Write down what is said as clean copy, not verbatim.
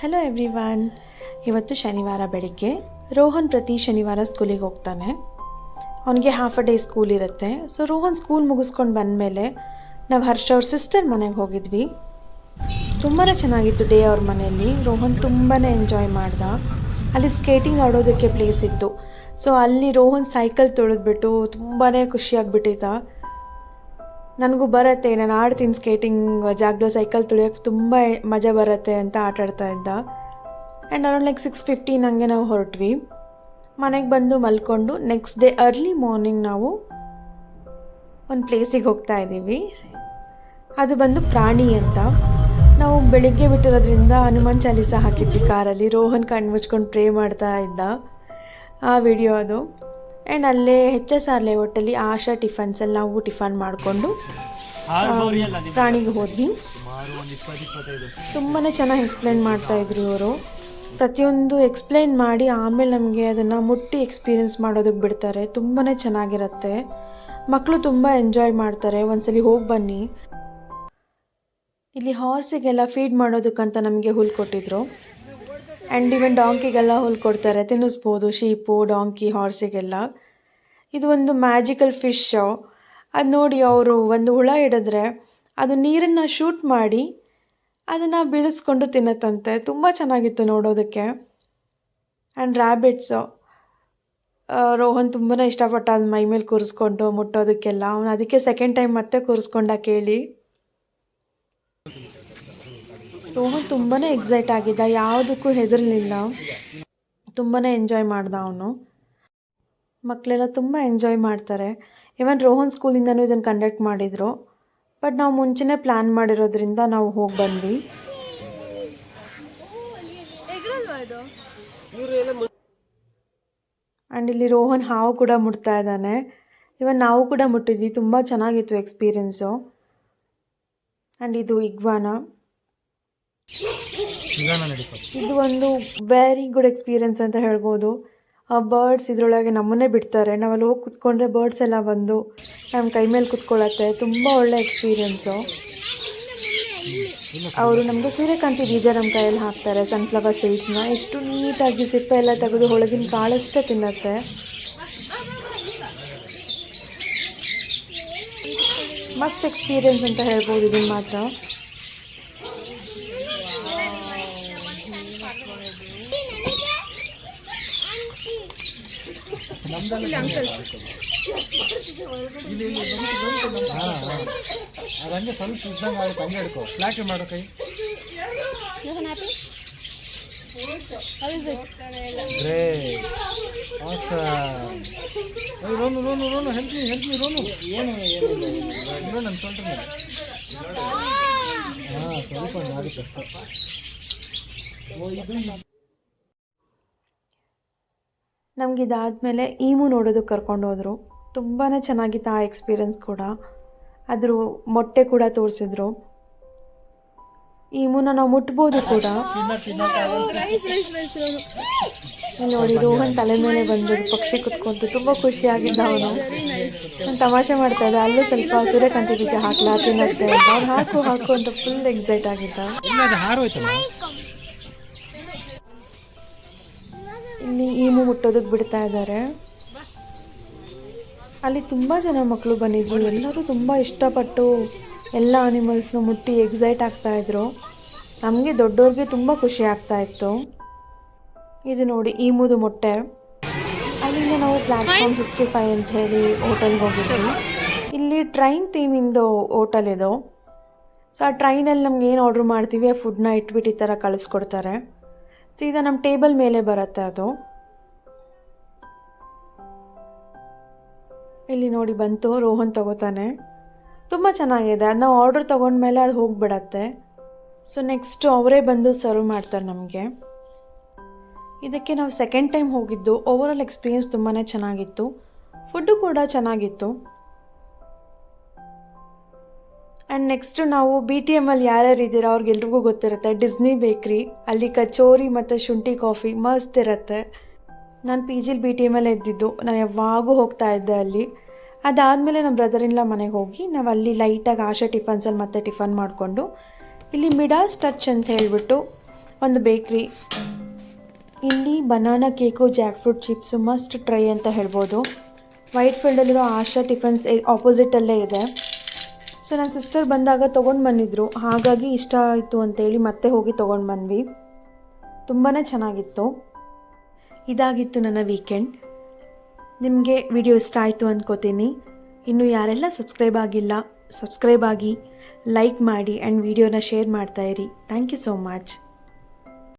Hello everyone. ಇವತ್ತು ಶನಿವಾರ ಬೆಳಿಗ್ಗೆ ರೋಹನ್ ಪ್ರತಿ ಶನಿವಾರ ಸ್ಕೂಲಿಗೆ ಹೋಗ್ತಾನೆ. ಅವನಿಗೆ ಹಾಫ್ ಅ ಡೇ ಸ್ಕೂಲ್ ಇರುತ್ತೆ. ಸೊ ರೋಹನ್ ಸ್ಕೂಲ್ ಮುಗಿಸ್ಕೊಂಡು ಬಂದಮೇಲೆ ನಾವು ಹರ್ಷ ಅವ್ರ ಸಿಸ್ಟರ್ ಮನೆಗೆ ಹೋಗಿದ್ವಿ. ತುಂಬಾ ಚೆನ್ನಾಗಿತ್ತು ಡೇ ಅವ್ರ ಮನೆಯಲ್ಲಿ. ರೋಹನ್ ತುಂಬಾ ಎಂಜಾಯ್ ಮಾಡ್ದ. ಅಲ್ಲಿ ಸ್ಕೇಟಿಂಗ್ ಆಡೋದಕ್ಕೆ ಪ್ಲೇಸ್ ಇತ್ತು. ಸೊ ಅಲ್ಲಿ ರೋಹನ್ ಸೈಕಲ್ ತುಳಿದ್ಬಿಟ್ಟು ತುಂಬಾ ಖುಷಿಯಾಗಿಬಿಟ್ಟಿದ್ದ. ನನಗೂ ಬರುತ್ತೆ, ನಾನು ಆಡ್ತೀನಿ ಸ್ಕೇಟಿಂಗ್ ಜಾಗದಲ್ಲಿ ಸೈಕಲ್ ತುಳಿಯೋಕ್ಕೆ ತುಂಬ ಮಜಾ ಬರುತ್ತೆ ಅಂತ ಆಟಾಡ್ತಾ ಇದ್ದ. ಆ್ಯಂಡ್ ಅರೌಂಡ್ 6:15 ಹಂಗೆ ನಾವು ಹೊರಟ್ವಿ. ಮನೆಗೆ ಬಂದು ಮಲ್ಕೊಂಡು ನೆಕ್ಸ್ಟ್ ಡೇ ಅರ್ಲಿ ಮಾರ್ನಿಂಗ್ ನಾವು ಒಂದು ಪ್ಲೇಸಿಗೆ ಹೋಗ್ತಾ ಇದ್ದೀವಿ. ಅದು ಬಂದು ಪ್ರಾಣಿ ಅಂತ. ನಾವು ಬೆಳಿಗ್ಗೆ ಬಿಟ್ಟಿರೋದ್ರಿಂದ ಹನುಮಾನ್ ಚಾಲೀಸ ಹಾಕಿದ್ವಿ ಕಾರಲ್ಲಿ. ರೋಹನ್ ಕಣ್ಣು ಮುಚ್ಕೊಂಡು ಪ್ರೇ ಮಾಡ್ತಾ ಇದ್ದ. ಆ ವಿಡಿಯೋ ಅದು. ಆ್ಯಂಡ್ ಅಲ್ಲೇ HSR ಲೇಔಟಲ್ಲಿ ಆಶಾ ಟಿಫನ್ಸಲ್ಲಿ ನಾವು ಟಿಫನ್ ಮಾಡಿಕೊಂಡು ಪ್ರಾಣಿಗೆ ಹೋದ್ವಿ. ತುಂಬಾ ಚೆನ್ನಾಗಿ ಎಕ್ಸ್ಪ್ಲೇನ್ ಮಾಡ್ತಾಯಿದ್ರು ಇವರು. ಪ್ರತಿಯೊಂದು ಎಕ್ಸ್ಪ್ಲೇನ್ ಮಾಡಿ ಆಮೇಲೆ ನಮಗೆ ಅದನ್ನು ಮುಟ್ಟಿ ಎಕ್ಸ್ಪೀರಿಯೆನ್ಸ್ ಮಾಡೋದಕ್ಕೆ ಬಿಡ್ತಾರೆ. ತುಂಬಾ ಚೆನ್ನಾಗಿರುತ್ತೆ. ಮಕ್ಕಳು ತುಂಬ ಎಂಜಾಯ್ ಮಾಡ್ತಾರೆ. ಒಂದ್ಸಲಿ ಹೋಗಿ ಬನ್ನಿ. ಇಲ್ಲಿ ಹಾರ್ಸಿಗೆಲ್ಲ ಫೀಡ್ ಮಾಡೋದಕ್ಕಂತ ನಮಗೆ ಹುಲ್ಲು ಕೊಟ್ಟಿದ್ರು. ಆ್ಯಂಡ್ ಈವನ್ ಡಾಂಕಿಗೆಲ್ಲ ಹುಲ್ಲು ಕೊಡ್ತಾರೆ, ತಿನ್ನಿಸ್ಬೋದು. Sheep, donkey, ಹಾರ್ಸಿಗೆಲ್ಲ. ಇದು ಒಂದು ಮ್ಯಾಜಿಕಲ್ ಫಿಶ್. ಅದು ನೋಡಿ ಅವರು ಒಂದು ಹುಳ ಹಿಡಿದ್ರೆ ಅದು ನೀರನ್ನು ಶೂಟ್ ಮಾಡಿ ಅದನ್ನು ಬೀಳಿಸ್ಕೊಂಡು ತಿನ್ನತ್ತಂತೆ. ತುಂಬ ಚೆನ್ನಾಗಿತ್ತು ನೋಡೋದಕ್ಕೆ. ಆ್ಯಂಡ್ ರ್ಯಾಬಿಟ್ಸು ರೋಹನ್ ತುಂಬಾ ಇಷ್ಟಪಟ್ಟ ಅದು ಮೈ ಮೇಲೆ ಕೂರಿಸ್ಕೊಂಡು ಮುಟ್ಟೋದಕ್ಕೆಲ್ಲ. ಅವನು ಅದಕ್ಕೆ ಸೆಕೆಂಡ್ ಟೈಮ್ ಮತ್ತೆ ಕೂರಿಸ್ಕೊಂಡ ಕೇಳಿ. ರೋಹನ್ ತುಂಬಾ ಎಕ್ಸೈಟ್ ಆಗಿದ್ದ, ಯಾವುದಕ್ಕೂ ಹೆದರಲಿಲ್ಲ. ತುಂಬಾ ಎಂಜಾಯ್ ಮಾಡ್ದ ಅವನು. ಮಕ್ಕಳೆಲ್ಲ ತುಂಬ ಎಂಜಾಯ್ ಮಾಡ್ತಾರೆ. ಇವನ್ ರೋಹನ್ ಸ್ಕೂಲಿಂದನೂ ಇದನ್ನು ಕಂಡಕ್ಟ್ ಮಾಡಿದರು. ಬಟ್ ನಾವು ಮುಂಚೆನೇ ಪ್ಲ್ಯಾನ್ ಮಾಡಿರೋದ್ರಿಂದ ನಾವು ಹೋಗಿ ಬಂದ್ವಿ. ಆ್ಯಂಡ್ ಇಲ್ಲಿ ರೋಹನ್ ಹಾವು ಕೂಡ ಮುಟ್ತಾ ಇದ್ದಾನೆ. ಇವನ್ ನಾವು ಕೂಡ ಮುಟ್ಟಿದ್ವಿ. ತುಂಬ ಚೆನ್ನಾಗಿತ್ತು ಎಕ್ಸ್ಪೀರಿಯೆನ್ಸು. ಆ್ಯಂಡ್ ಇದು ಇಗ್ವಾನ. ಇದು ಒಂದು ವೆರಿ ಗುಡ್ ಎಕ್ಸ್ಪೀರಿಯೆನ್ಸ್ ಅಂತ ಹೇಳ್ಬೋದು. ಬರ್ಡ್ಸ್ ಇದರೊಳಗೆ ನಮ್ಮನ್ನೇ ಬಿಡ್ತಾರೆ. ನಾವಲ್ಲಿ ಹೋಗಿ ಕುತ್ಕೊಂಡ್ರೆ ಬರ್ಡ್ಸ್ ಎಲ್ಲ ಬಂದು ನಮ್ಮ ಕೈ ಮೇಲೆ ಕುತ್ಕೊಳ್ಳುತ್ತೆ. ತುಂಬ ಒಳ್ಳೆ ಎಕ್ಸ್ಪೀರಿಯೆನ್ಸು. ಅವರು ನಮಗೆ ಸೂರ್ಯಕಾಂತಿ ಬೀಜ ನಮ್ಮ ಕೈಯಲ್ಲಿ ಹಾಕ್ತಾರೆ, ಸನ್ಫ್ಲವರ್ ಸೀಡ್ಸ್ನ. ಎಷ್ಟು ನೀಟಾಗಿ ಸಿಪ್ಪೆ ಎಲ್ಲ ತೆಗೆದು ಒಳಗಿನ ಕಾಳಷ್ಟೇ ತಿನ್ನುತ್ತೆ. ಮಸ್ತ್ ಎಕ್ಸ್ಪೀರಿಯೆನ್ಸ್ ಅಂತ ಹೇಳ್ಬೋದು ಇದನ್ನು ಮಾತ್ರ. ಅದಂಗೆ ಸ್ವಲ್ಪ ಇದ್ದಂಗೆ ಆಗುತ್ತೆ. ಹಂಗೆ ಹಿಡ್ಕೊ, ಫ್ಲಾಟ್ ಮಾಡೋ ಕೈ. Ronu Ronu Ronu help me Ronu. ಏನು ಏನು ನನ್ನ ಸೊಂಟ ಮೇಲೆ. ಹಾಂ, ಸ್ವಲ್ಪ ಆಗುತ್ತೆ ಅಷ್ಟೇ. ನಮಗಿದಾದಮೇಲೆ ಈಮು ನೋಡೋದಕ್ಕೆ ಕರ್ಕೊಂಡು ಹೋದರು. ತುಂಬಾ ಚೆನ್ನಾಗಿತ್ತು ಆ ಎಕ್ಸ್ಪೀರಿಯೆನ್ಸ್ ಕೂಡ. ಅದ್ರ ಮೊಟ್ಟೆ ಕೂಡ ತೋರಿಸಿದ್ರು. ಈಮುನ ನಾವು ಮುಟ್ಬೋದು ಕೂಡ. ನೋಡಿ ರೋಹನ್ ತಲೆ ಮೇಲೆ ಬಂದು ಪಕ್ಷಿ ಕುತ್ಕೊಂತು ತುಂಬ ಖುಷಿಯಾಗಿದ್ದ ಅವನು. ನಾನು ತಮಾಷೆ ಮಾಡ್ತಾ ಇದ್ದೆ, ಅಲ್ಲೂ ಸ್ವಲ್ಪ ಸೂರ್ಯಕಾಂತಿ ಬೀಜ ಹಾಕ್ಲಾ ತಿನ್ನತ್ತೆ. ಅವ್ನು ಹಾಕು ಹಾಕು ಅಂತ ಫುಲ್ ಎಕ್ಸೈಟ್ ಆಗಿದ್ದ. ಇಲ್ಲಿ ಈಮು ಮುಟ್ಟೋದಕ್ಕೆ ಬಿಡ್ತಾ ಇದ್ದಾರೆ. ಅಲ್ಲಿ ತುಂಬ ಜನ ಮಕ್ಕಳು ಬಂದಿದ್ರು. ಎಲ್ಲರೂ ತುಂಬ ಇಷ್ಟಪಟ್ಟು ಎಲ್ಲ ಅನಿಮಲ್ಸ್ನ ಮುಟ್ಟಿ ಎಕ್ಸೈಟ್ ಆಗ್ತಾಯಿದ್ರು. ನಮಗೆ ದೊಡ್ಡವ್ರಿಗೆ ತುಂಬ ಖುಷಿ ಆಗ್ತಾಯಿತ್ತು. ಇದು ನೋಡಿ ಈಮುದು ಮೊಟ್ಟೆ. ಅಲ್ಲಿಂದ ನಾವು ಪ್ಲ್ಯಾಟ್ಫಾರ್ಮ್ 65 ಅಂತ ಹೇಳಿ ಹೋಟೆಲ್ಗೆ ಹೋಗಿದ್ವಿ. ಇಲ್ಲಿ ಟ್ರೈನ್ ಥೀಮಿಂದು ಹೋಟೆಲ್ ಇದು. ಸೊ ಆ ಟ್ರೈನಲ್ಲಿ ನಮ್ಗೆ ಏನು ಆರ್ಡ್ರ್ ಮಾಡ್ತೀವಿ ಆ ಫುಡ್ನ ಇಟ್ಬಿಟ್ಟು ಈ ಥರ ಕಳಿಸ್ಕೊಡ್ತಾರೆ. ಸೀದಾ ನಮ್ಮ ಟೇಬಲ್ ಮೇಲೆ ಬರುತ್ತೆ ಅದು. ಇಲ್ಲಿ ನೋಡಿ ಬಂತು, ರೋಹನ್ ತಗೋತಾನೆ. ತುಂಬ ಚೆನ್ನಾಗಿದೆ. ಅದು ನಾವು ಆರ್ಡ್ರ್ ತೊಗೊಂಡ್ಮೇಲೆ ಅದು ಹೋಗಿಬಿಡತ್ತೆ. ಸೊ ನೆಕ್ಸ್ಟು ಅವರೇ ಬಂದು ಸರ್ವ್ ಮಾಡ್ತಾರೆ ನಮಗೆ. ಇದಕ್ಕೆ ನಾವು ಸೆಕೆಂಡ್ ಟೈಮ್ ಹೋಗಿದ್ದು. ಓವರಾಲ್ ಎಕ್ಸ್ಪೀರಿಯೆನ್ಸ್ ತುಂಬಾ ಚೆನ್ನಾಗಿತ್ತು. ಫುಡ್ಡು ಕೂಡ ಚೆನ್ನಾಗಿತ್ತು. ಆ್ಯಂಡ್ ನೆಕ್ಸ್ಟು ನಾವು BTM ಅಲ್ಲಿ ಯಾರ್ಯಾರು ಇದ್ದೀರಾ ಅವ್ರಿಗೆಲ್ರಿಗೂ ಗೊತ್ತಿರುತ್ತೆ ಡಿಸ್ನಿ ಬೇಕ್ರಿ. ಅಲ್ಲಿ ಕಚೋರಿ ಮತ್ತು ಶುಂಠಿ ಕಾಫಿ ಮಸ್ತ್ ಇರುತ್ತೆ. ನಾನು PGಲಿ BTM ಅಲ್ಲಿ ಇದ್ದಿದ್ದು. ನಾನು ಯಾವಾಗೂ ಹೋಗ್ತಾ ಇದ್ದೆ ಅಲ್ಲಿ. ಅದಾದಮೇಲೆ ನಮ್ಮ ಬ್ರದರ್-ಇನ್-ಲಾ ಮನೆಗೆ ಹೋಗಿ ನಾವು ಅಲ್ಲಿ ಲೈಟಾಗಿ ಆಶಾ ಟಿಫನ್ಸಲ್ಲಿ ಮತ್ತೆ ಟಿಫನ್ ಮಾಡಿಕೊಂಡು ಇಲ್ಲಿ ಮಿಡಾಸ್ ಟಚ್ ಅಂತ ಹೇಳಿಬಿಟ್ಟು ಒಂದು ಬೇಕ್ರಿ. ಇಲ್ಲಿ banana cake, Jack fruit chips must try ಅಂತ ಹೇಳ್ಬೋದು. ವೈಟ್ ಫೀಲ್ಡಲ್ಲಿರೋ ಆಶಾ ಟಿಫನ್ಸ್ ಆಪೋಸಿಟಲ್ಲೇ ಇದೆ. ಸೊ ನನ್ನ ಸಿಸ್ಟರ್ ಬಂದಾಗ ತೊಗೊಂಡು ಬಂದಿದ್ರು, ಹಾಗಾಗಿ ಇಷ್ಟ ಆಯಿತು ಅಂತೇಳಿ ಮತ್ತೆ ಹೋಗಿ ತೊಗೊಂಡು ಬಂದ್ವಿ. ತುಂಬಾ ಚೆನ್ನಾಗಿತ್ತು. ಇದಾಗಿತ್ತು ನನ್ನ ವೀಕೆಂಡ್. ನಿಮಗೆ ವಿಡಿಯೋ ಇಷ್ಟ ಆಯಿತು ಅಂದ್ಕೋತೀನಿ. ಇನ್ನು ಯಾರೆಲ್ಲ ಸಬ್ಸ್ಕ್ರೈಬ್ ಆಗಿ, ಲೈಕ್ ಮಾಡಿ ಆ್ಯಂಡ್ ವಿಡಿಯೋನ ಶೇರ್ ಮಾಡ್ತಾಯಿರಿ. Thank you so much.